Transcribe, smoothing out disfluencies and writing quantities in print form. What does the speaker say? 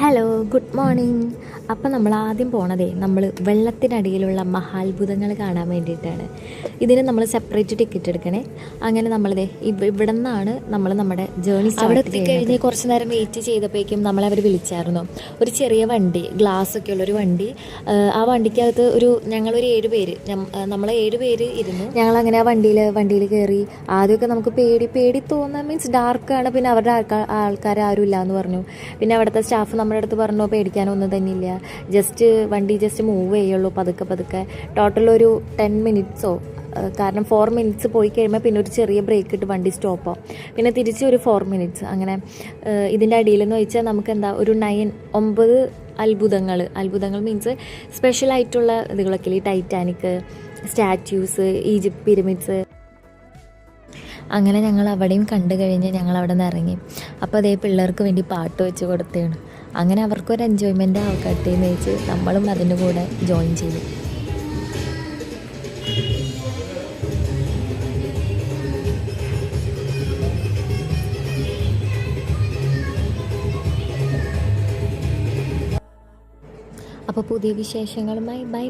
Hello, good morning. അപ്പം നമ്മൾ ആദ്യം പോണതേ നമ്മൾ വെള്ളത്തിനടിയിലുള്ള മഹാത്ഭുതങ്ങൾ കാണാൻ വേണ്ടിയിട്ടാണ്. ഇതിന് നമ്മൾ സെപ്പറേറ്റ് ടിക്കറ്റ് എടുക്കണേ. അങ്ങനെ നമ്മളിതേ ഇവിടെ നിന്നാണ് നമ്മൾ നമ്മുടെ ജേർണി അവിടെ എത്തിക്കഴിഞ്ഞ് കുറച്ച് നേരം വെയിറ്റ് ചെയ്തപ്പോഴേക്കും നമ്മളവർ വിളിച്ചായിരുന്നു. ഒരു ചെറിയ വണ്ടി, ഗ്ലാസ്സൊക്കെ ഉള്ളൊരു വണ്ടി. ആ വണ്ടിക്കകത്ത് ഞങ്ങളൊരു 7 പേര്, നമ്മളെ 7 പേര് ഇരുന്നു. ഞങ്ങളങ്ങനെ ആ വണ്ടിയിൽ കയറി. ആദ്യമൊക്കെ നമുക്ക് പേടി തോന്നുക മീൻസ് ഡാർക്കാണ്. പിന്നെ അവരുടെ ആൾക്കാരും ഇല്ല എന്ന് പറഞ്ഞു. പിന്നെ അവിടുത്തെ സ്റ്റാഫ് നമ്മുടെ അടുത്ത് പറഞ്ഞു പേടിക്കാനൊന്നും തന്നെയില്ല, വണ്ടി ജസ്റ്റ് മൂവ് ചെയ്യുള്ളൂ പതുക്കെ. ടോട്ടൽ ഒരു 10 മിനിറ്റ്സോ, കാരണം 4 മിനിറ്റ്സ് പോയി കഴിയുമ്പോൾ പിന്നെ ഒരു ചെറിയ ബ്രേക്ക് ഇട്ട് വണ്ടി സ്റ്റോപ്പോ, പിന്നെ തിരിച്ച് ഒരു 4 മിനിറ്റ്സ് അങ്ങനെ. ഇതിൻ്റെ അടിയിലെന്ന് വെച്ചാൽ നമുക്ക് ഒരു 9 അത്ഭുതങ്ങൾ മീൻസ് സ്പെഷ്യലായിട്ടുള്ള ഇതുകളൊക്കെ, ഈ ടൈറ്റാനിക്, സ്റ്റാച്യൂസ്, ഈജിപ്ത് പിരമിഡ്സ്. അങ്ങനെ ഞങ്ങൾ അവിടെയും കണ്ടു കഴിഞ്ഞ് ഞങ്ങൾ അവിടെ നിന്ന് ഇറങ്ങി. അപ്പോൾ അതേ പിള്ളേർക്ക് വേണ്ടി പാട്ട് വെച്ച് കൊടുത്തതാണ്. അങ്ങനെ അവർക്കൊരു എൻജോയ്മെൻ്റ് ആവട്ടെ എന്ന് വെച്ച് നമ്മളും അതിൻ്റെ കൂടെ ജോയിൻ ചെയ്തു. അപ്പോൾ പുതിയ വിശേഷങ്ങളുമായി ബൈ.